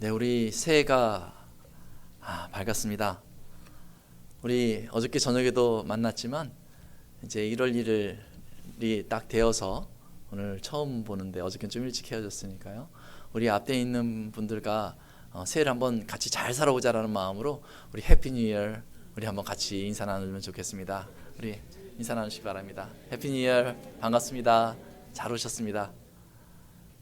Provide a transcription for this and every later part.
네, 우리 새해가 밝았습니다. 우리 어저께 저녁에도 만났지만 이제 1월 1일이 딱 되어서 오늘 처음 보는데 어저께는 좀 일찍 헤어졌으니까요. 우리 앞에 있는 분들과 새해를 한번 같이 잘 살아보자라는 마음으로 우리 해피 뉴 이어 우리 한번 같이 인사 나누면 좋겠습니다. 우리 인사 나누시기 바랍니다. 해피 뉴 이어 반갑습니다. 잘 오셨습니다.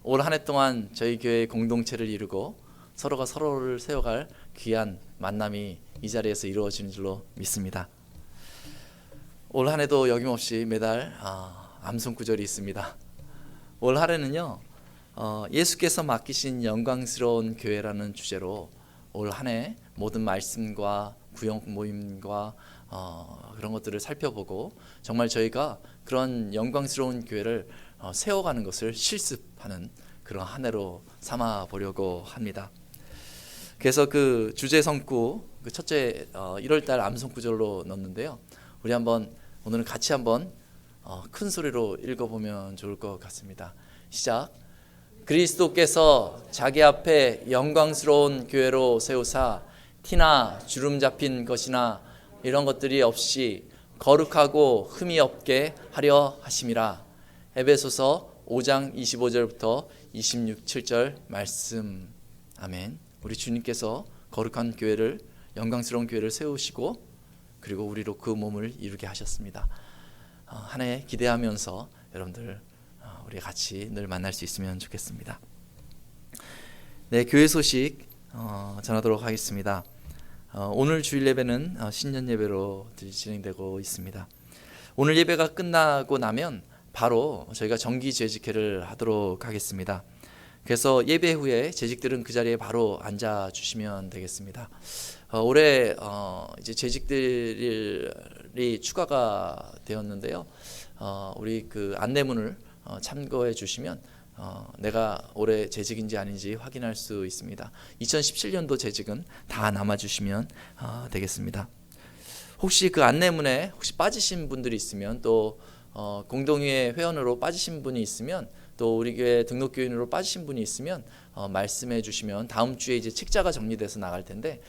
올 한 해 동안 저희 교회 공동체를 이루고 서로가 서로를 세워갈 귀한 만남이 이 자리에서 이루어지는 줄로 믿습니다. 올 한 해도 여김없이 매달 암송 구절이 있습니다. 올 한 해는요 예수께서 맡기신 영광스러운 교회라는 주제로 올 한 해 모든 말씀과 구역 모임과 그런 것들을 살펴보고 정말 저희가 그런 영광스러운 교회를 세워가는 것을 실습하는 그런 한 해로 삼아 보려고 합니다. 그래서 그 주제 성구 그 첫째 1월달 암송 구절로 넣었는데요. 우리 한번 오늘은 같이 한번 큰 소리로 읽어보면 좋을 것 같습니다. 시작. 그리스도께서 자기 앞에 영광스러운 교회로 세우사 티나 주름 잡힌 것이나 이런 것들이 없이 거룩하고 흠이 없게 하려 하심이라. 에베소서 5장 25절부터 26절 말씀. 아멘. 우리 주님께서 거룩한 교회를 영광스러운 교회를 세우시고 그리고 우리로 그 몸을 이루게 하셨습니다. 한 해 기대하면서 여러분들 우리 같이 늘 만날 수 있으면 좋겠습니다. 네, 교회 소식 전하도록 하겠습니다. 오늘 주일 예배는 신년 예배로 진행되고 있습니다. 오늘 예배가 끝나고 나면 바로 저희가 정기 재직회를 하도록 하겠습니다. 그래서 예배 후에 재직들은 그 자리에 바로 앉아 주시면 되겠습니다. 올해 이제 재직들이 추가가 되었는데요. 우리 그 안내문을 참고해 주시면 내가 올해 재직인지 아닌지 확인할 수 있습니다. 2017년도 재직은 다 남아 주시면 되겠습니다. 혹시 그 안내문에 혹시 빠지신 분들이 있으면 또 공동회 회원으로 빠지신 분이 있으면 또 우리 교회 등록교인으로 빠지신 분이 있으면 말씀해 주시면 다음 주에 이제 책자가 정리돼서 나갈 텐데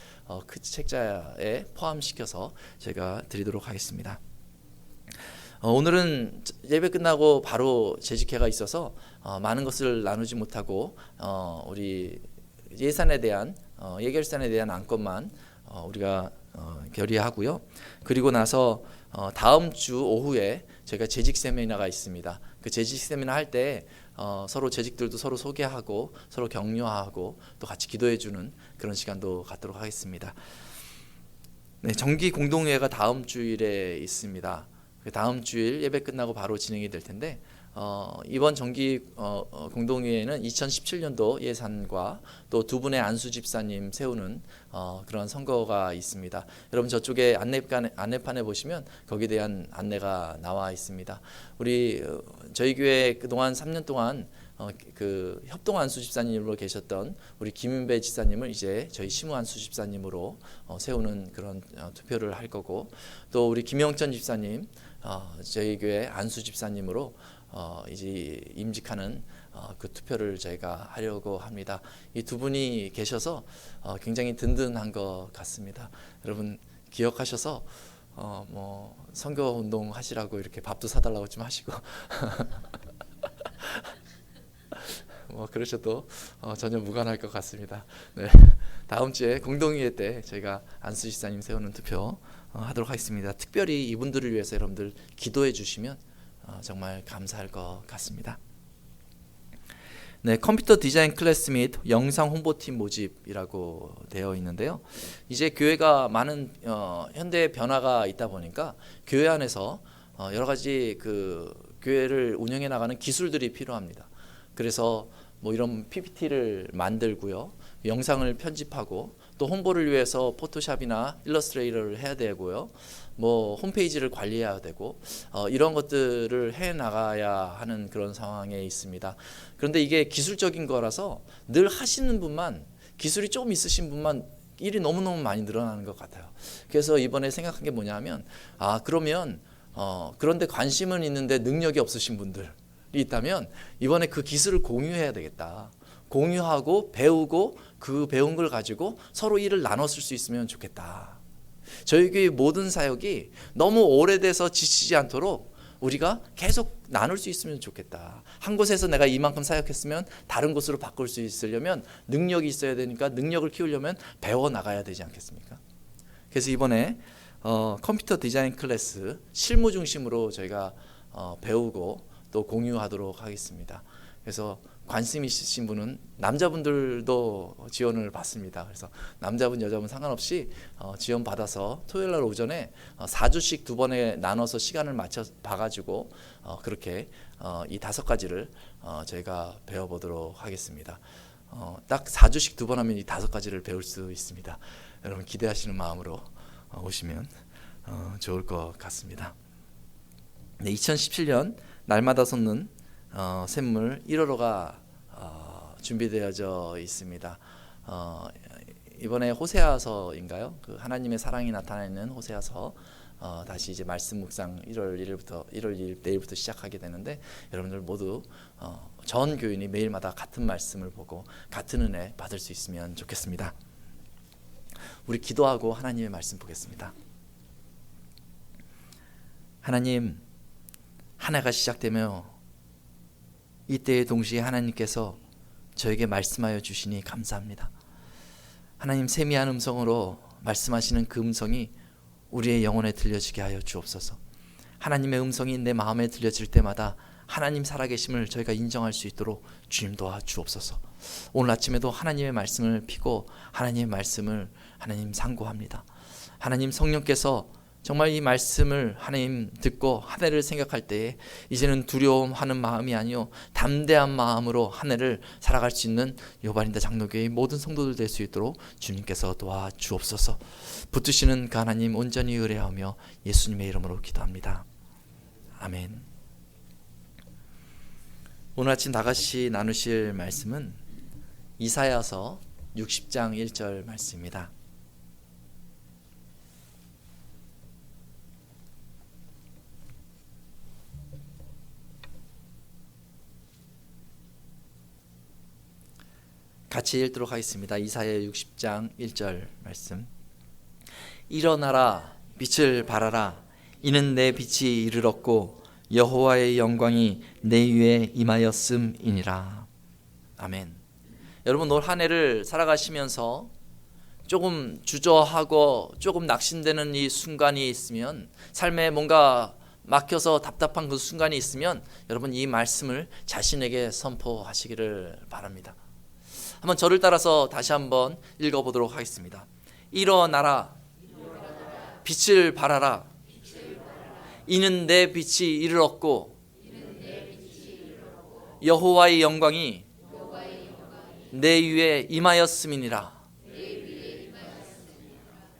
그 책자에 포함시켜서 제가 드리도록 하겠습니다. 오늘은 예배 끝나고 바로 재직회가 있어서 많은 것을 나누지 못하고 우리 예산에 대한 예결산에 대한 안건만 우리가 결의하고요. 그리고 나서 다음 주 오후에 저희가 재직 세미나가 있습니다. 그 재직 세미나 할 때 서로 재직들도 서로 소개하고 서로 격려하고 또 같이 기도해주는 그런 시간도 갖도록 하겠습니다. 네, 정기 공동회가 다음 주일에 있습니다. 다음 주일 예배 끝나고 바로 진행이 될 텐데 이번 정기 공동회에는 2017년도 예산과 또 두 분의 안수 집사님 세우는 그런 선거가 있습니다. 여러분 저쪽에 안내판에 보시면 거기에 대한 안내가 나와 있습니다. 저희 교회 그동안 3년 동안 그 협동 안수 집사님으로 계셨던 우리 김윤배 집사님을 이제 저희 시무 안수 집사님으로 세우는 그런 투표를 할 거고 또 우리 김영천 집사님 저희 교회 안수 집사님으로 이제 임직하는 그 투표를 저희가 하려고 합니다. 이 두 분이 계셔서 굉장히 든든한 것 같습니다. 여러분 기억하셔서 뭐 선거 운동 하시라고 이렇게 밥도 사달라고 좀 하시고 뭐 그러셔도 전혀 무관할 것 같습니다. 네, 다음 주에 공동회의 때 저희가 안수 집사님 세우는 투표 하도록 하겠습니다. 특별히 이분들을 위해서 여러분들 기도해 주시면 정말 감사할 것 같습니다. 네, 컴퓨터 디자인 클래스 및 영상 홍보팀 모집이라고 되어 있는데요. 이제 교회가 많은 현대 변화가 있다 보니까 교회 안에서 여러 가지 그 교회를 운영해 나가는 기술들이 필요합니다. 그래서 뭐 이런 PPT를 만들고요, 영상을 편집하고 또 홍보를 위해서 포토샵이나 일러스트레이터를 해야 되고요, 뭐 홈페이지를 관리해야 되고 이런 것들을 해 나가야 하는 그런 상황에 있습니다. 그런데 이게 기술적인 거라서 늘 하시는 분만, 기술이 조금 있으신 분만 일이 너무너무 많이 늘어나는 것 같아요. 그래서 이번에 생각한 게 뭐냐면 그러면 그런데 관심은 있는데 능력이 없으신 분들이 있다면 이번에 그 기술을 공유해야 되겠다. 공유하고 배우고 그 배운 걸 가지고 서로 일을 나눴을 수 있으면 좋겠다. 저희 교회 모든 사역이 너무 오래돼서 지치지 않도록 우리가 계속 나눌 수 있으면 좋겠다. 한 곳에서 내가 이만큼 사역했으면 다른 곳으로 바꿀 수 있으려면 능력이 있어야 되니까 능력을 키우려면 배워 나가야 되지 않겠습니까? 그래서 이번에 컴퓨터 디자인 클래스 실무 중심으로 저희가 배우고 또 공유하도록 하겠습니다. 그래서 관심 있으신 분은 남자분들도 지원을 받습니다. 그래서 남자분 여자분 상관없이 지원 받아서 토요일 날 오전에 4주씩 2번에 나눠서 시간을 맞춰 봐가지고 그렇게 이 5가지를 저희가 배워보도록 하겠습니다. 딱 4주씩 2번 하면 이 5가지를 배울 수 있습니다. 여러분 기대하시는 마음으로 오시면 좋을 것 같습니다. 네, 2017년 날마다 솟는 샘물 1호로가 준비되어져 있습니다. 이번에 호세아서인가요? 그 하나님의 사랑이 나타나는 호세아서 다시 이제 말씀 묵상 1월 1일 내일부터 시작하게 되는데 여러분들 모두 전 교인이 매일마다 같은 말씀을 보고 같은 은혜 받을 수 있으면 좋겠습니다. 우리 기도하고 하나님의 말씀 보겠습니다. 하나님, 한 해가 시작되며 이때에 동시에 하나님께서 저에게 말씀하여 주시니 감사합니다. 하나님, 세미한 음성으로 말씀하시는 그 음성이 우리의 영혼에 들려지게 하여 주옵소서. 하나님의 음성이 내 마음에 들려질 때마다 하나님 살아계심을 저희가 인정할 수 있도록 주님 도와 주옵소서. 오늘 아침에도 하나님의 말씀을 피고 하나님의 말씀을 하나님 상고합니다. 하나님, 성령께서 정말 이 말씀을 하나님 듣고 한 해를 생각할 때에 이제는 두려움하는 마음이 아니요 담대한 마음으로 한 해를 살아갈 수 있는 요바린다 장로교회의 모든 성도들 될 수 있도록 주님께서 도와주옵소서. 붙드시는 그 하나님 온전히 의뢰하며 예수님의 이름으로 기도합니다. 아멘. 오늘 아침 다같이 나누실 말씀은 이사야서 60장 1절 말씀입니다. 같이 읽도록 하겠습니다. 이사야 60장 1절 말씀. 일어나라, 빛을 발하라. 이는 내 빛이 이르렀고 여호와의 영광이 내 위에 임하였음이니라. 아멘. 여러분, 올 한 해를 살아가시면서 조금 주저하고 조금 낙심되는 이 순간이 있으면, 삶에 뭔가 막혀서 답답한 그 순간이 있으면 여러분 이 말씀을 자신에게 선포하시기를 바랍니다. 한번 저를 따라서 다시 한번 읽어보도록 하겠습니다. 일어나라, 빛을 발하라. 이는 내 빛이 이르렀고 여호와의 영광이 내 위에 임하였음이니라.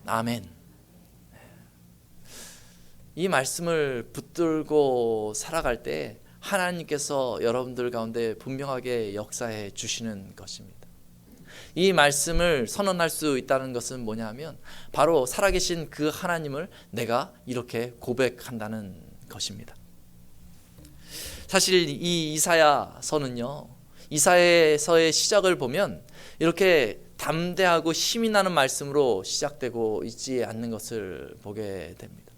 아멘. 이 말씀을 붙들고 살아갈 때 하나님께서 여러분들 가운데 분명하게 역사해 주시는 것입니다. 이 말씀을 선언할 수 있다는 것은 뭐냐면 바로 살아계신 그 하나님을 내가 이렇게 고백한다는 것입니다. 사실 이 이사야서는요, 이사야서의 시작을 보면 이렇게 담대하고 힘이 나는 말씀으로 시작되고 있지 않는 것을 보게 됩니다.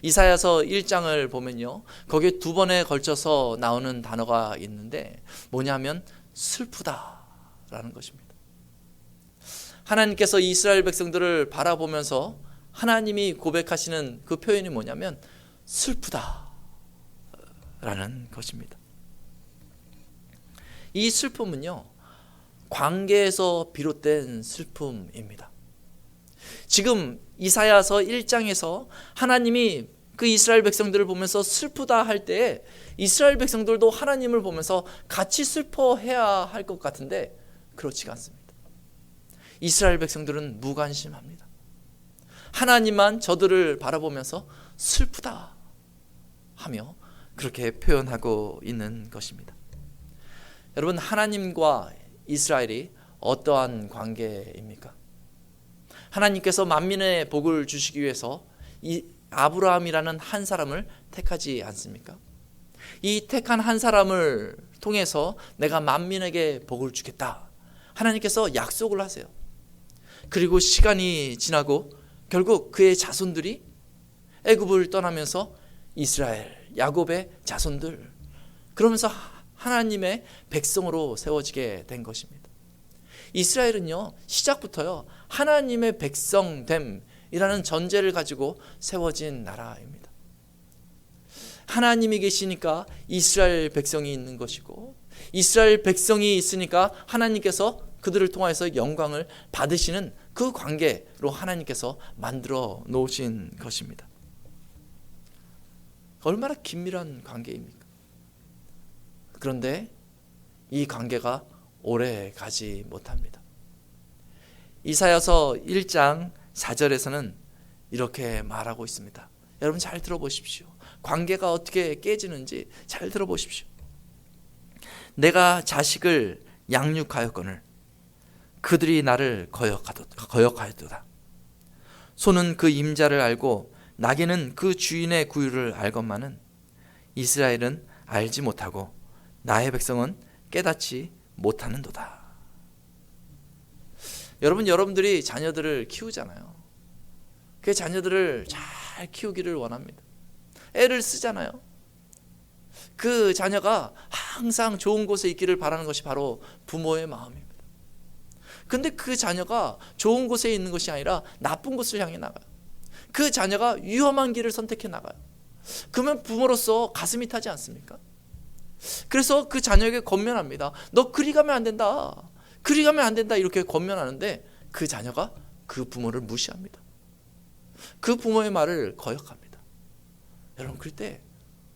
이사야서 1장을 보면요, 거기에 2번에 걸쳐서 나오는 단어가 있는데 뭐냐면 슬프다라는 것입니다. 하나님께서 이스라엘 백성들을 바라보면서 하나님이 고백하시는 그 표현이 뭐냐면 슬프다라는 것입니다. 이 슬픔은요, 관계에서 비롯된 슬픔입니다. 지금 이사야서 1장에서 하나님이 그 이스라엘 백성들을 보면서 슬프다 할 때에 이스라엘 백성들도 하나님을 보면서 같이 슬퍼해야 할 것 같은데 그렇지가 않습니다. 이스라엘 백성들은 무관심합니다. 하나님만 저들을 바라보면서 슬프다 하며 그렇게 표현하고 있는 것입니다. 여러분, 하나님과 이스라엘이 어떠한 관계입니까? 하나님께서 만민의 복을 주시기 위해서 이 아브라함이라는 한 사람을 택하지 않습니까? 이 택한 한 사람을 통해서 내가 만민에게 복을 주겠다. 하나님께서 약속을 하세요. 그리고 시간이 지나고 결국 그의 자손들이 애굽을 떠나면서 이스라엘, 야곱의 자손들, 그러면서 하나님의 백성으로 세워지게 된 것입니다. 이스라엘은요, 시작부터요, 하나님의 백성됨이라는 전제를 가지고 세워진 나라입니다. 하나님이 계시니까 이스라엘 백성이 있는 것이고, 이스라엘 백성이 있으니까 하나님께서 그들을 통해서 영광을 받으시는 그 관계로 하나님께서 만들어 놓으신 것입니다. 얼마나 긴밀한 관계입니까? 그런데 이 관계가 오래 가지 못합니다. 이사야서 1장 4절에서는 이렇게 말하고 있습니다. 여러분 잘 들어보십시오. 관계가 어떻게 깨지는지 잘 들어보십시오. 내가 자식을 양육하였거늘 그들이 나를 거역하였도다. 소는 그 임자를 알고 나귀는 그 주인의 구유를 알건만은 이스라엘은 알지 못하고 나의 백성은 깨닫지 못하는도다. 여러분들이 자녀들을 키우잖아요. 그 자녀들을 잘 키우기를 원합니다. 애를 쓰잖아요. 그 자녀가 항상 좋은 곳에 있기를 바라는 것이 바로 부모의 마음입니다. 근데 그 자녀가 좋은 곳에 있는 것이 아니라 나쁜 곳을 향해 나가요. 그 자녀가 위험한 길을 선택해 나가요. 그러면 부모로서 가슴이 타지 않습니까? 그래서 그 자녀에게 권면합니다. 너 그리 가면 안 된다. 그리 가면 안 된다. 이렇게 권면하는데 그 자녀가 그 부모를 무시합니다. 그 부모의 말을 거역합니다. 여러분, 그럴 때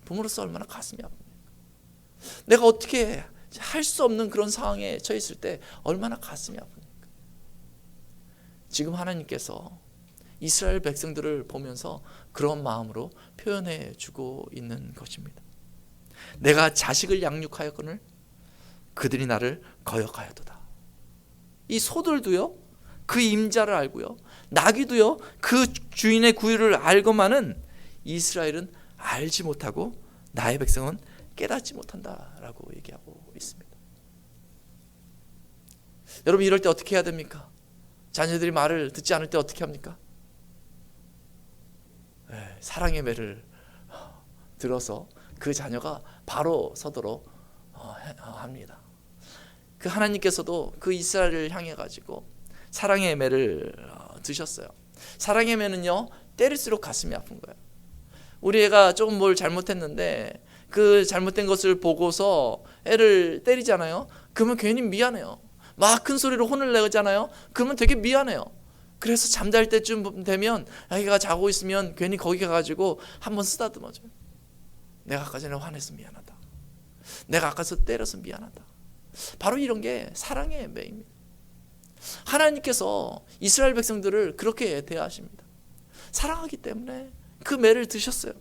부모로서 얼마나 가슴이 아픕니까? 내가 어떻게 할 수 없는 그런 상황에 처해 있을 때 얼마나 가슴이 아픕니까? 지금 하나님께서 이스라엘 백성들을 보면서 그런 마음으로 표현해 주고 있는 것입니다. 내가 자식을 양육하였거늘 그들이 나를 거역하였도다. 이 소들도요, 그 임자를 알고요, 나귀도요, 그 주인의 구유를 알고만은 이스라엘은 알지 못하고 나의 백성은 깨닫지 못한다라고 얘기하고 있습니다. 여러분, 이럴 때 어떻게 해야 됩니까? 자녀들이 말을 듣지 않을 때 어떻게 합니까? 사랑의 매를 들어서 그 자녀가 바로 서도록 합니다. 그 하나님께서도 그 이스라엘을 향해 가지고 사랑의 매를 드셨어요. 사랑의 매는요, 때릴수록 가슴이 아픈 거예요. 우리 애가 조금 뭘 잘못했는데 그 잘못된 것을 보고서 애를 때리잖아요. 그러면 괜히 미안해요. 막 큰 소리로 혼을 내잖아요. 그러면 되게 미안해요. 그래서 잠잘 때쯤 되면 아이가 자고 있으면 괜히 거기 가가지고 한번 쓰다듬어줘요. 내가 아까 전에 화내서 미안하다. 내가 아까 때려서 미안하다. 바로 이런 게 사랑의 매입니다. 하나님께서 이스라엘 백성들을 그렇게 대하십니다. 사랑하기 때문에 그 매를 드셨어요.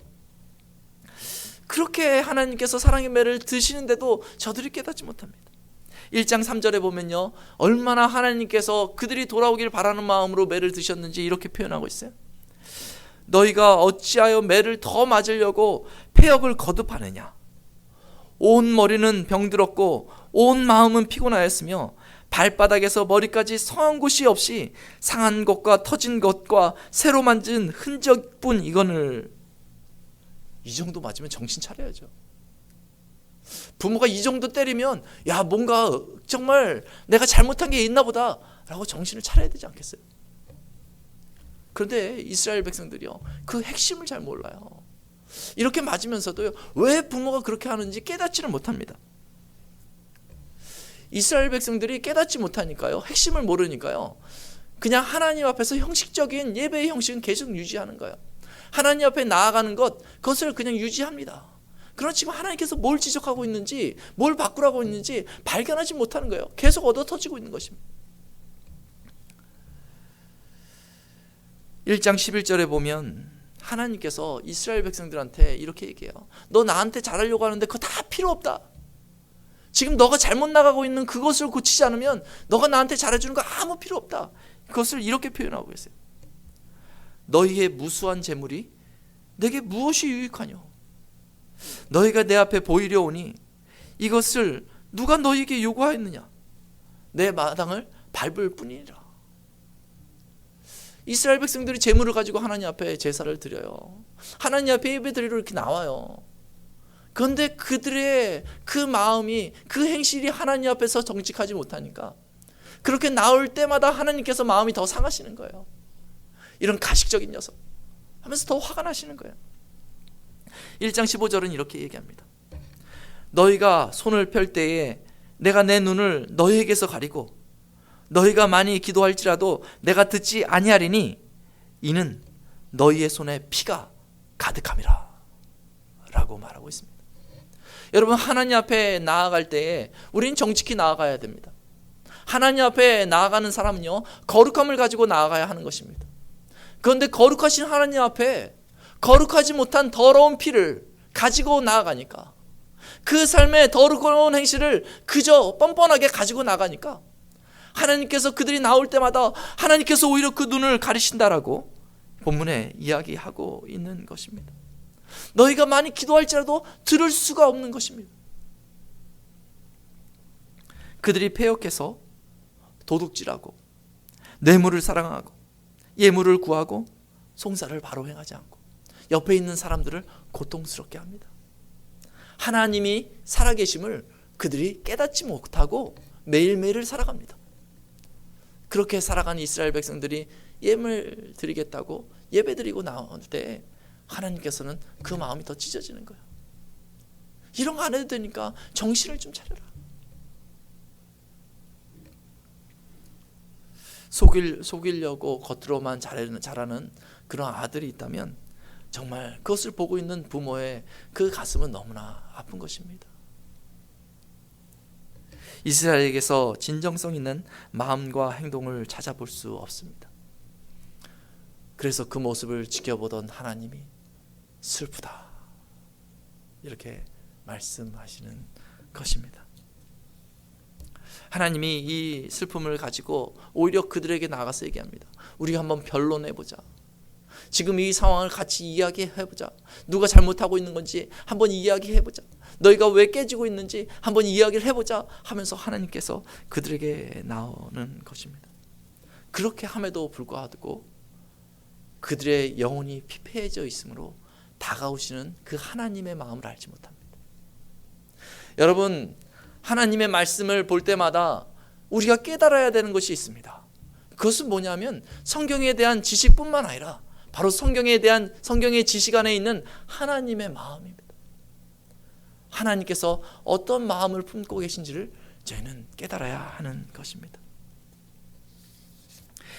그렇게 하나님께서 사랑의 매를 드시는데도 저들이 깨닫지 못합니다. 1장 3절에 보면요, 얼마나 하나님께서 그들이 돌아오길 바라는 마음으로 매를 드셨는지 이렇게 표현하고 있어요. 너희가 어찌하여 매를 더 맞으려고 폐역을 거듭하느냐. 온 머리는 병들었고 온 마음은 피곤하였으며 발바닥에서 머리까지 성한 곳이 없이 상한 것과 터진 것과 새로 만진 흔적뿐 이거늘. 이 정도 맞으면 정신 차려야죠. 부모가 이 정도 때리면 야, 뭔가 정말 내가 잘못한 게 있나 보다 라고 정신을 차려야 되지 않겠어요? 그런데 이스라엘 백성들이요, 그 핵심을 잘 몰라요. 이렇게 맞으면서도요, 왜 부모가 그렇게 하는지 깨닫지를 못합니다. 이스라엘 백성들이 깨닫지 못하니까요, 핵심을 모르니까요, 그냥 하나님 앞에서 형식적인 예배의 형식은 계속 유지하는 거예요. 하나님 앞에 나아가는 그것을 그냥 유지합니다. 그러나 지금 하나님께서 뭘 지적하고 있는지, 뭘 바꾸라고 있는지 발견하지 못하는 거예요. 계속 얻어터지고 있는 것입니다. 1장 11절에 보면 하나님께서 이스라엘 백성들한테 이렇게 얘기해요. 너 나한테 잘하려고 하는데 그거 다 필요 없다. 지금 너가 잘못 나가고 있는 그것을 고치지 않으면 너가 나한테 잘해주는 거 아무 필요 없다. 그것을 이렇게 표현하고 계세요. 너희의 무수한 재물이 내게 무엇이 유익하뇨? 너희가 내 앞에 보이려 오니 이것을 누가 너희에게 요구하였느냐? 내 마당을 밟을 뿐이니라. 이스라엘 백성들이 제물을 가지고 하나님 앞에 제사를 드려요. 하나님 앞에 예배드리러 이렇게 나와요. 그런데 그들의 그 마음이, 그 행실이 하나님 앞에서 정직하지 못하니까 그렇게 나올 때마다 하나님께서 마음이 더 상하시는 거예요. 이런 가식적인 녀석 하면서 더 화가 나시는 거예요. 1장 15절은 이렇게 얘기합니다. 너희가 손을 펼 때에 내가 내 눈을 너희에게서 가리고 너희가 많이 기도할지라도 내가 듣지 아니하리니 이는 너희의 손에 피가 가득함이라 라고 말하고 있습니다. 여러분, 하나님 앞에 나아갈 때에 우리는 정직히 나아가야 됩니다. 하나님 앞에 나아가는 사람은요, 거룩함을 가지고 나아가야 하는 것입니다. 그런데 거룩하신 하나님 앞에 거룩하지 못한 더러운 피를 가지고 나아가니까, 그 삶의 더러운 행실을 그저 뻔뻔하게 가지고 나가니까 하나님께서 그들이 나올 때마다 하나님께서 오히려 그 눈을 가리신다라고 본문에 이야기하고 있는 것입니다. 너희가 많이 기도할지라도 들을 수가 없는 것입니다. 그들이 패역해서 도둑질하고 뇌물을 사랑하고 예물을 구하고 송사를 바로 행하지 않고 옆에 있는 사람들을 고통스럽게 합니다. 하나님이 살아계심을 그들이 깨닫지 못하고 매일매일을 살아갑니다. 그렇게 살아가는 이스라엘 백성들이 예물 드리겠다고 예배드리고 나올 때 하나님께서는 그 마음이 더 찢어지는 거예요. 이런 거 안 해도 되니까 정신을 좀 차려라. 속이려고 겉으로만 잘하는 그런 아들이 있다면 정말 그것을 보고 있는 부모의 그 가슴은 너무나 아픈 것입니다. 이스라엘에게서 진정성 있는 마음과 행동을 찾아볼 수 없습니다. 그래서 그 모습을 지켜보던 하나님이 슬프다 이렇게 말씀하시는 것입니다. 하나님이 이 슬픔을 가지고 오히려 그들에게 나가서 얘기합니다. 우리가 한번 변론해보자. 지금 이 상황을 같이 이야기해보자. 누가 잘못하고 있는 건지 한번 이야기해보자. 너희가 왜 깨지고 있는지 한번 이야기를 해보자 하면서 하나님께서 그들에게 나오는 것입니다. 그렇게 함에도 불구하고 그들의 영혼이 피폐해져 있으므로 다가오시는 그 하나님의 마음을 알지 못합니다. 여러분, 하나님의 말씀을 볼 때마다 우리가 깨달아야 되는 것이 있습니다. 그것은 뭐냐면 성경에 대한 지식뿐만 아니라 바로 성경의 지식 안에 있는 하나님의 마음입니다. 하나님께서 어떤 마음을 품고 계신지를 저희는 깨달아야 하는 것입니다.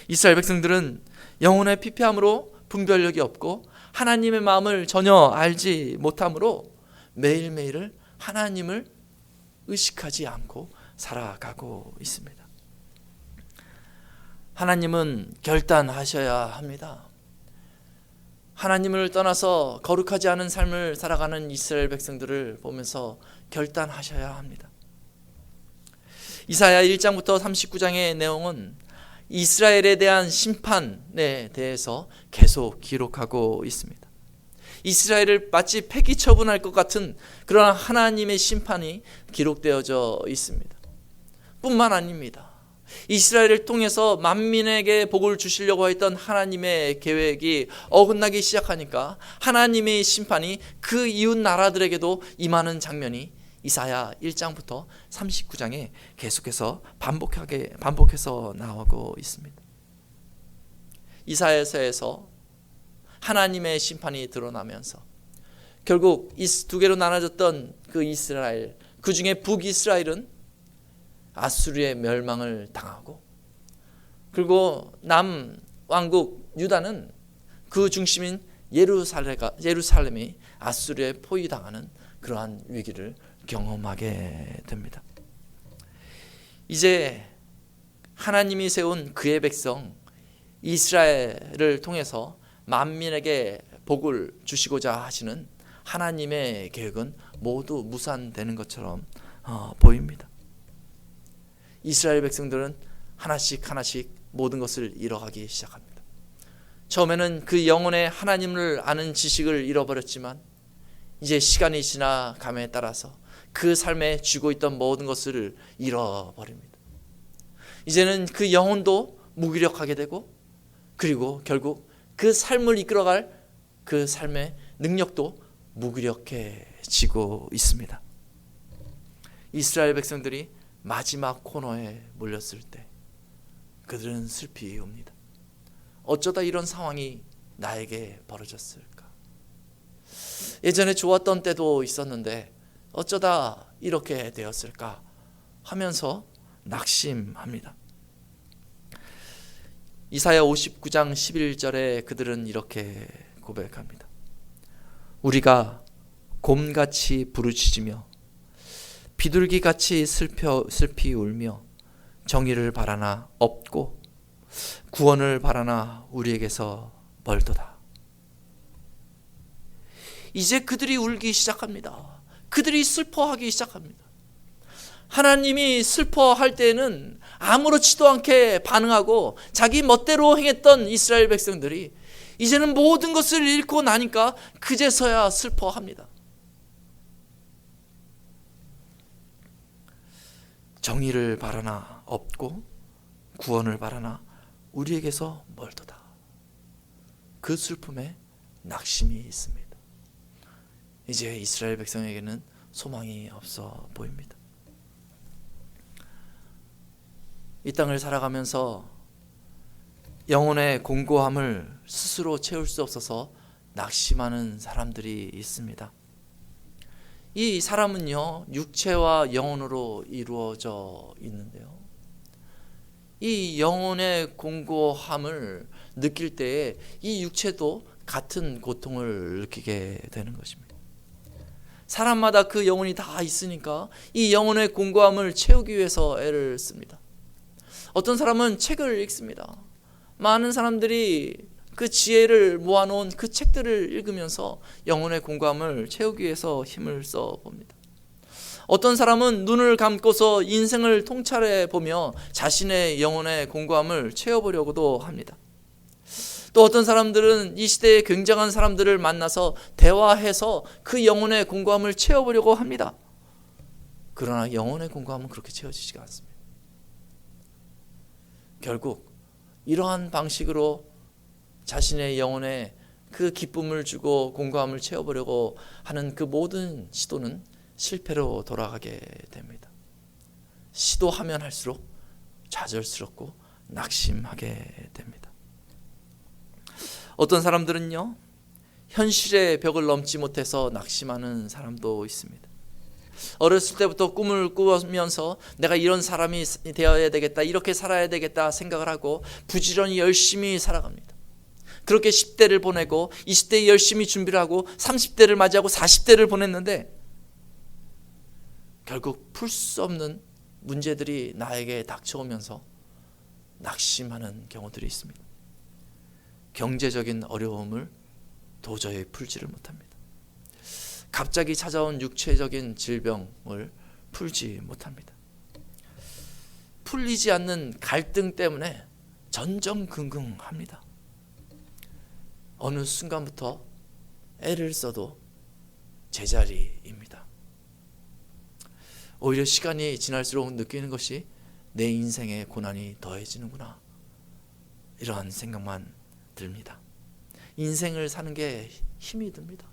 이스라엘 백성들은 영혼의 피폐함으로 분별력이 없고 하나님의 마음을 전혀 알지 못함으로 매일매일을 하나님을 의식하지 않고 살아가고 있습니다. 하나님은 결단하셔야 합니다. 하나님을 떠나서 거룩하지 않은 삶을 살아가는 이스라엘 백성들을 보면서 결단하셔야 합니다. 이사야 1장부터 39장의 내용은 이스라엘에 대한 심판에 대해서 계속 기록하고 있습니다. 이스라엘을 마치 폐기 처분할 것 같은 그런 하나님의 심판이 기록되어져 있습니다. 뿐만 아닙니다. 이스라엘을 통해서 만민에게 복을 주시려고 했던 하나님의 계획이 어긋나기 시작하니까 하나님의 심판이 그 이웃 나라들에게도 임하는 장면이 이사야 1장부터 39장에 계속해서 반복해서 나오고 있습니다. 이사야서에서 하나님의 심판이 드러나면서 결국 이 두 개로 나눠졌던 그 이스라엘, 그 중에 북이스라엘은 아수르의 멸망을 당하고, 그리고 남왕국 유다는 그 중심인 예루살렘이 아수르에 포위당하는 그러한 위기를 경험하게 됩니다. 이제 하나님이 세운 그의 백성 이스라엘을 통해서 만민에게 복을 주시고자 하시는 하나님의 계획은 모두 무산되는 것처럼 보입니다. 이스라엘 백성들은 하나씩 모든 것을 잃어가기 시작합니다. 처음에는 그 영혼의 하나님을 아는 지식을 잃어버렸지만 이제 시간이 지나감에 따라서 그 삶에 쥐고 있던 모든 것을 잃어버립니다. 이제는 그 영혼도 무기력하게 되고, 그리고 결국 그 삶을 이끌어갈 그 삶의 능력도 무기력해지고 있습니다. 이스라엘 백성들이 마지막 코너에 몰렸을 때 그들은 슬피 옵니다. 어쩌다 이런 상황이 나에게 벌어졌을까? 예전에 좋았던 때도 있었는데 어쩌다 이렇게 되었을까 하면서 낙심합니다. 이사야 59장 11절에 그들은 이렇게 고백합니다. 우리가 곰같이 부르짖으며 비둘기같이 슬피 울며 정의를 바라나 없고 구원을 바라나 우리에게서 멀도다. 이제 그들이 울기 시작합니다. 그들이 슬퍼하기 시작합니다. 하나님이 슬퍼할 때는 아무렇지도 않게 반응하고 자기 멋대로 행했던 이스라엘 백성들이 이제는 모든 것을 잃고 나니까 그제서야 슬퍼합니다. 정의를 바라나 없고 구원을 바라나 우리에게서 멀도다. 그 슬픔에 낙심이 있습니다. 이제 이스라엘 백성에게는 소망이 없어 보입니다. 이 땅을 살아가면서 영혼의 공고함을 스스로 채울 수 없어서 낙심하는 사람들이 있습니다. 이 사람은요, 육체와 영혼으로 이루어져 있는데요, 이 영혼의 공고함을 느낄 때에 이 육체도 같은 고통을 느끼게 되는 것입니다. 사람마다 그 영혼이 다 있으니까 이 영혼의 공고함을 채우기 위해서 애를 씁니다. 어떤 사람은 책을 읽습니다. 많은 사람들이 그 지혜를 모아놓은 그 책들을 읽으면서 영혼의 공감을 채우기 위해서 힘을 써봅니다. 어떤 사람은 눈을 감고서 인생을 통찰해 보며 자신의 영혼의 공감을 채워보려고도 합니다. 또 어떤 사람들은 이 시대에 굉장한 사람들을 만나서 대화해서 그 영혼의 공감을 채워보려고 합니다. 그러나 영혼의 공감은 그렇게 채워지지가 않습니다. 결국 이러한 방식으로 자신의 영혼에 그 기쁨을 주고 공감을 채워보려고 하는 그 모든 시도는 실패로 돌아가게 됩니다. 시도하면 할수록 좌절스럽고 낙심하게 됩니다. 어떤 사람들은요, 현실의 벽을 넘지 못해서 낙심하는 사람도 있습니다. 어렸을 때부터 꿈을 꾸면서 내가 이런 사람이 되어야 되겠다, 이렇게 살아야 되겠다 생각을 하고 부지런히 열심히 살아갑니다. 그렇게 10대를 보내고 20대에 열심히 준비를 하고 30대를 맞이하고 40대를 보냈는데 결국 풀 수 없는 문제들이 나에게 닥쳐오면서 낙심하는 경우들이 있습니다. 경제적인 어려움을 도저히 풀지를 못합니다. 갑자기 찾아온 육체적인 질병을 풀지 못합니다. 풀리지 않는 갈등 때문에 전전긍긍합니다. 어느 순간부터 애를 써도 제자리입니다. 오히려 시간이 지날수록 느끼는 것이 내 인생에 고난이 더해지는구나, 이러한 생각만 듭니다. 인생을 사는 게 힘이 듭니다.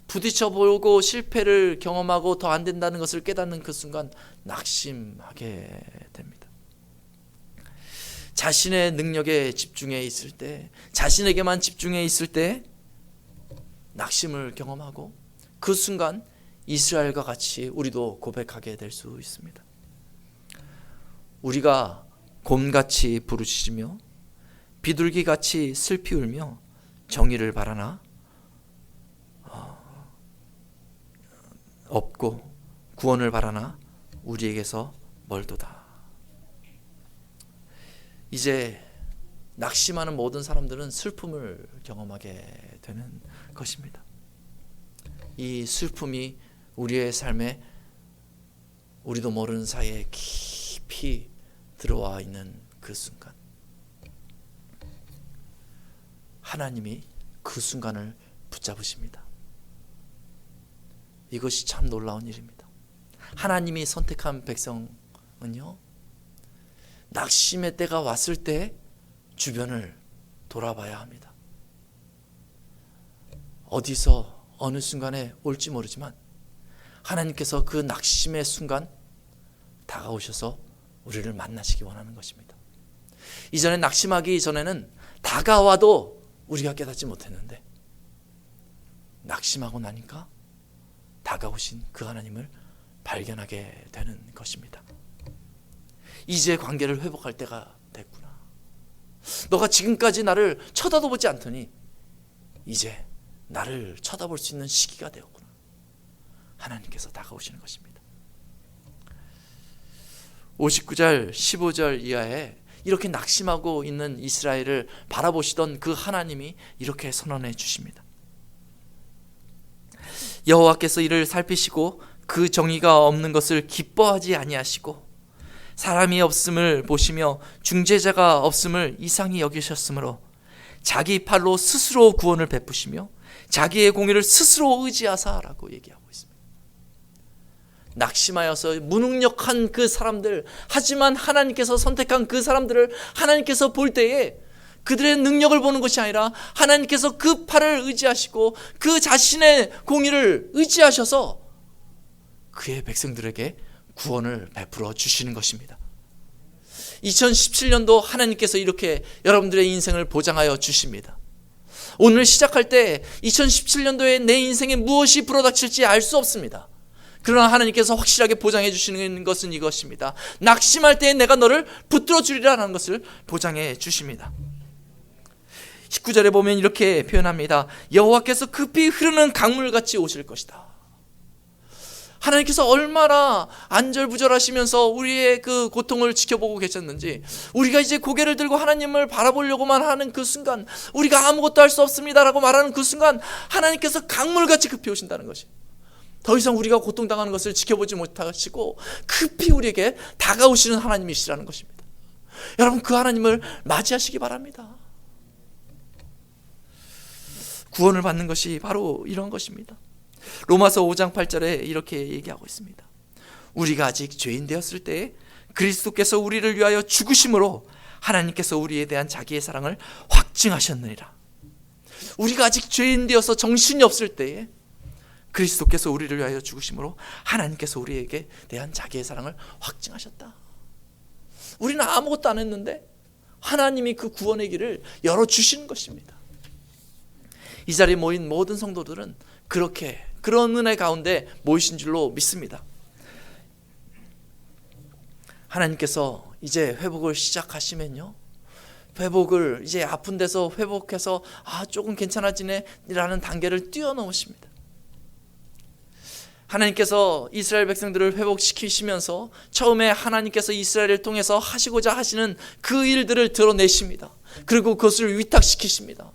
부딪혀보고 실패를 경험하고 더 안 된다는 것을 깨닫는 그 순간 낙심하게 됩니다. 자신의 능력에 집중해 있을 때, 자신에게만 집중해 있을 때 낙심을 경험하고 그 순간 이스라엘과 같이 우리도 고백하게 될 수 있습니다. 우리가 곰같이 부르짖으며 비둘기같이 슬피 울며 정의를 바라나 없고 구원을 바라나 우리에게서 멀도다. 이제 낙심하는 모든 사람들은 슬픔을 경험하게 되는 것입니다. 이 슬픔이 우리의 삶에 우리도 모르는 사이에 깊이 들어와 있는 그 순간, 하나님이 그 순간을 붙잡으십니다. 이것이 참 놀라운 일입니다. 하나님이 선택한 백성은요, 낙심의 때가 왔을 때 주변을 돌아봐야 합니다. 어디서 어느 순간에 올지 모르지만 하나님께서 그 낙심의 순간 다가오셔서 우리를 만나시기 원하는 것입니다. 이전에 낙심하기 전에는 다가와도 우리가 깨닫지 못했는데 낙심하고 나니까 다가오신 그 하나님을 발견하게 되는 것입니다. 이제 관계를 회복할 때가 됐구나. 너가 지금까지 나를 쳐다도 보지 않더니 이제 나를 쳐다볼 수 있는 시기가 되었구나. 하나님께서 다가오시는 것입니다. 59절 15절 이하에 이렇게 낙심하고 있는 이스라엘을 바라보시던 그 하나님이 이렇게 선언해 주십니다. 여호와께서 이를 살피시고 그 정의가 없는 것을 기뻐하지 아니하시고 사람이 없음을 보시며 중재자가 없음을 이상히 여기셨으므로 자기 팔로 스스로 구원을 베푸시며 자기의 공의를 스스로 의지하사라고 얘기하고 있습니다. 낙심하여서 무능력한 그 사람들, 하지만 하나님께서 선택한 그 사람들을 하나님께서 볼 때에 그들의 능력을 보는 것이 아니라 하나님께서 그 팔을 의지하시고 그 자신의 공의를 의지하셔서 그의 백성들에게 구원을 베풀어 주시는 것입니다. 2017년도 하나님께서 이렇게 여러분들의 인생을 보장하여 주십니다. 오늘 시작할 때 2017년도에 내 인생에 무엇이 불어닥칠지 알 수 없습니다. 그러나 하나님께서 확실하게 보장해 주시는 것은 이것입니다. 낙심할 때 내가 너를 붙들어 주리라는 것을 보장해 주십니다. 19절에 보면 이렇게 표현합니다. 여호와께서 급히 흐르는 강물같이 오실 것이다. 하나님께서 얼마나 안절부절하시면서 우리의 그 고통을 지켜보고 계셨는지, 우리가 이제 고개를 들고 하나님을 바라보려고만 하는 그 순간, 우리가 아무것도 할 수 없습니다라고 말하는 그 순간 하나님께서 강물같이 급히 오신다는 것이, 더 이상 우리가 고통당하는 것을 지켜보지 못하시고 급히 우리에게 다가오시는 하나님이시라는 것입니다. 여러분, 그 하나님을 맞이하시기 바랍니다. 구원을 받는 것이 바로 이런 것입니다. 로마서 5장 8절에 이렇게 얘기하고 있습니다. 우리가 아직 죄인 되었을 때에 그리스도께서 우리를 위하여 죽으심으로 하나님께서 우리에 대한 자기의 사랑을 확증하셨느니라. 우리가 아직 죄인 되어서 정신이 없을 때에 그리스도께서 우리를 위하여 죽으심으로 하나님께서 우리에게 대한 자기의 사랑을 확증하셨다. 우리는 아무것도 안 했는데 하나님이 그 구원의 길을 열어주시는 것입니다. 이 자리에 모인 모든 성도들은 그렇게 그런 은혜 가운데 모이신 줄로 믿습니다. 하나님께서 이제 회복을 시작하시면요, 회복을 이제 아픈 데서 회복해서 조금 괜찮아지네 라는 단계를 뛰어넘으십니다. 하나님께서 이스라엘 백성들을 회복시키시면서 처음에 하나님께서 이스라엘을 통해서 하시고자 하시는 그 일들을 드러내십니다. 그리고 그것을 위탁시키십니다.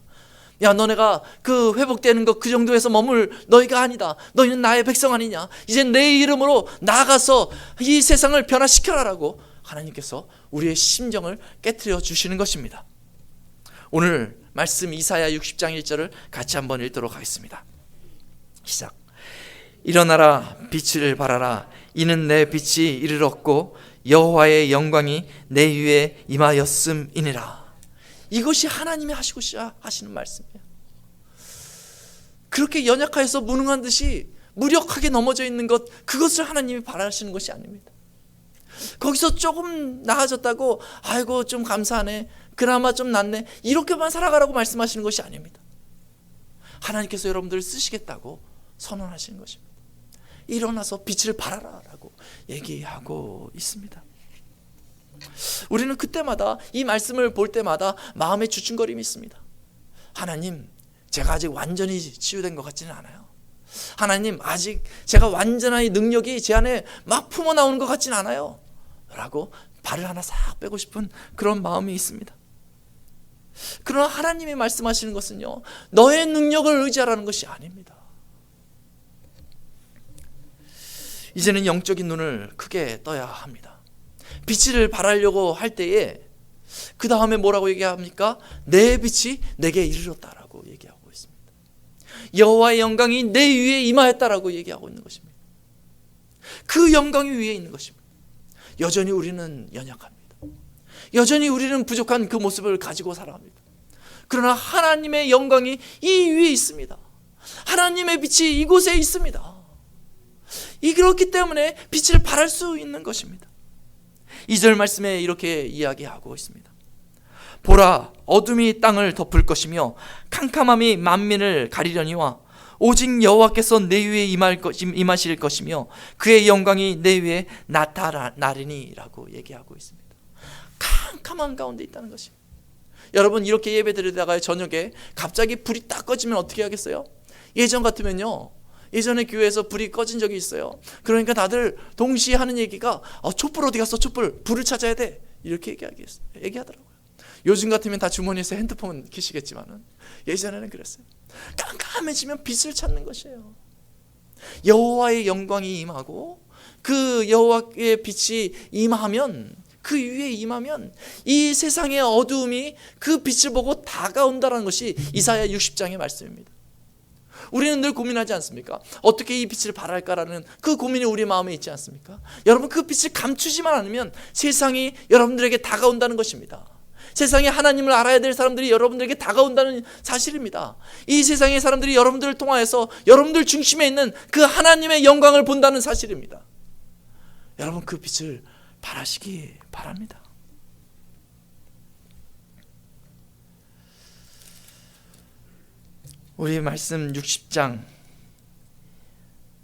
야, 너네가 그 회복되는 것 그 정도에서 머물 너희가 아니다. 너희는 나의 백성 아니냐. 이제 내 이름으로 나아가서 이 세상을 변화시켜라라고 하나님께서 우리의 심정을 깨트려 주시는 것입니다. 오늘 말씀 이사야 60장 1절을 같이 한번 읽도록 하겠습니다. 시작. 일어나라, 빛을 발하라. 이는 내 빛이 이르렀고 여호와의 영광이 내 위에 임하였음이니라. 이것이 하나님이 하시고자 하시는 말씀이에요. 그렇게 연약하여서 무능한 듯이 무력하게 넘어져 있는 것, 그것을 하나님이 바라시는 것이 아닙니다. 거기서 조금 나아졌다고 아이고 좀 감사하네, 그나마 좀 낫네, 이렇게만 살아가라고 말씀하시는 것이 아닙니다. 하나님께서 여러분들을 쓰시겠다고 선언하시는 것입니다. 일어나서 빛을 발하라 라고 얘기하고 있습니다. 우리는 그때마다 이 말씀을 볼 때마다 마음에 주춤거림이 있습니다. 하나님, 제가 아직 완전히 치유된 것 같지는 않아요. 하나님, 아직 제가 완전한 능력이 제 안에 막 품어나오는 것 같지는 않아요 라고 발을 하나 싹 빼고 싶은 그런 마음이 있습니다. 그러나 하나님이 말씀하시는 것은요, 너의 능력을 의지하라는 것이 아닙니다. 이제는 영적인 눈을 크게 떠야 합니다. 빛을 발하려고 할 때에 그 다음에 뭐라고 얘기합니까? 내 빛이 내게 이르렀다라고 얘기하고 있습니다. 여호와의 영광이 내 위에 임하였다라고 얘기하고 있는 것입니다. 그 영광이 위에 있는 것입니다. 여전히 우리는 연약합니다. 여전히 우리는 부족한 그 모습을 가지고 살아갑니다. 그러나 하나님의 영광이 이 위에 있습니다. 하나님의 빛이 이곳에 있습니다. 그렇기 때문에 빛을 발할 수 있는 것입니다. 2절 말씀에 이렇게 이야기하고 있습니다. 보라, 어둠이 땅을 덮을 것이며 캄캄함이 만민을 가리려니와 오직 여호와께서 내 위에 임하실 것이며 그의 영광이 내 위에 나타나리니라고 얘기하고 있습니다. 캄캄한 가운데 있다는 것입니다. 여러분, 이렇게 예배 드리다가 저녁에 갑자기 불이 딱 꺼지면 어떻게 하겠어요? 예전 같으면요, 예전에 교회에서 불이 꺼진 적이 있어요. 그러니까 다들 동시에 하는 얘기가 촛불 어디 갔어? 촛불, 불을 찾아야 돼, 이렇게 얘기하더라고요. 요즘 같으면 다 주머니에서 핸드폰 키시겠지만은 예전에는 그랬어요. 깜깜해지면 빛을 찾는 것이에요. 여호와의 영광이 임하고 그 여호와의 빛이 임하면, 그 위에 임하면 이 세상의 어두움이 그 빛을 보고 다가온다는 것이 이사야 60장의 말씀입니다. 우리는 늘 고민하지 않습니까? 어떻게 이 빛을 발할까라는 그 고민이 우리 마음에 있지 않습니까? 여러분, 그 빛을 감추지만 않으면 세상이 여러분들에게 다가온다는 것입니다. 세상에 하나님을 알아야 될 사람들이 여러분들에게 다가온다는 사실입니다. 이 세상의 사람들이 여러분들을 통하여서 여러분들 중심에 있는 그 하나님의 영광을 본다는 사실입니다. 여러분, 그 빛을 발하시기 바랍니다. 우리 말씀 60장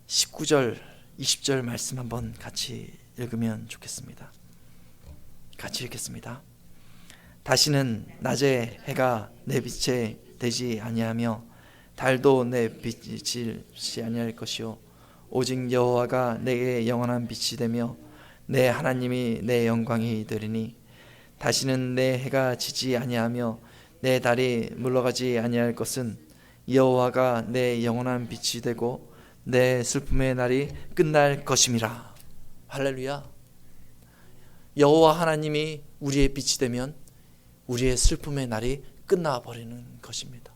19절 20절 말씀 한번 같이 읽으면 좋겠습니다. 같이 읽겠습니다. 다시는 낮에 해가 내 빛에 되지 아니하며 달도 내 빛이 아니할 것이요 오직 여호와가 내게 영원한 빛이 되며 내 하나님이 내 영광이 되리니 다시는 내 해가 지지 아니하며 내 달이 물러가지 아니할 것은 여호와가 내 영원한 빛이 되고 내 슬픔의 날이 끝날 것임이라. 할렐루야. 여호와 하나님이 우리의 빛이 되면 우리의 슬픔의 날이 끝나버리는 것입니다.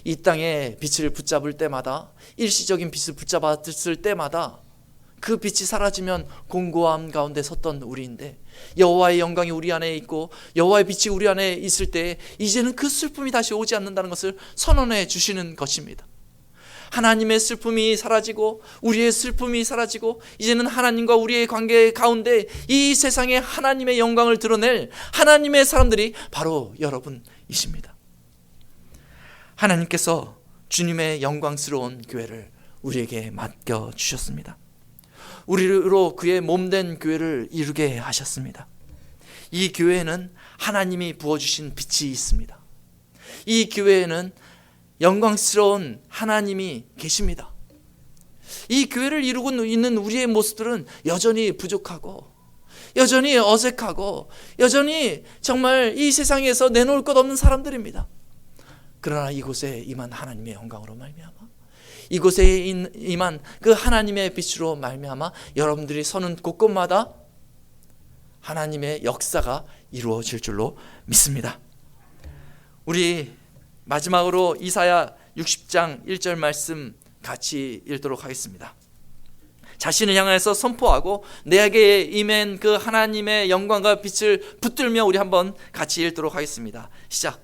이 땅에 빛을 붙잡을 때마다, 일시적인 빛을 붙잡았을 때마다 그 빛이 사라지면 공고함 가운데 섰던 우리인데, 여호와의 영광이 우리 안에 있고 여호와의 빛이 우리 안에 있을 때 이제는 그 슬픔이 다시 오지 않는다는 것을 선언해 주시는 것입니다. 하나님의 슬픔이 사라지고 우리의 슬픔이 사라지고 이제는 하나님과 우리의 관계 가운데 이 세상에 하나님의 영광을 드러낼 하나님의 사람들이 바로 여러분이십니다. 하나님께서 주님의 영광스러운 교회를 우리에게 맡겨주셨습니다. 우리로 그의 몸된 교회를 이루게 하셨습니다. 이 교회에는 하나님이 부어주신 빛이 있습니다. 이 교회에는 영광스러운 하나님이 계십니다. 이 교회를 이루고 있는 우리의 모습들은 여전히 부족하고 여전히 어색하고 여전히 정말 이 세상에서 내놓을 것 없는 사람들입니다. 그러나 이곳에 임한 하나님의 영광으로 말미암아, 이곳에 임한 그 하나님의 빛으로 말미암아 여러분들이 서는 곳곳마다 하나님의 역사가 이루어질 줄로 믿습니다. 우리 마지막으로 이사야 60장 1절 말씀 같이 읽도록 하겠습니다. 자신을 향해서 선포하고 내게 임한 그 하나님의 영광과 빛을 붙들며 우리 한번 같이 읽도록 하겠습니다. 시작.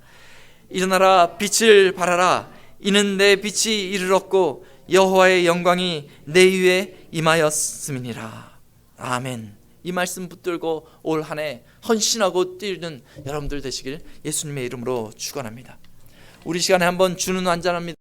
일어나라, 빛을 발하라. 이는 내 빛이 이르렀고 여호와의 영광이 내 위에 임하였음이니라. 아멘. 이 말씀 붙들고 올 한 해 헌신하고 뛰는 여러분들 되시길 예수님의 이름으로 축원합니다. 우리 시간에 한번 주는 완전합니다.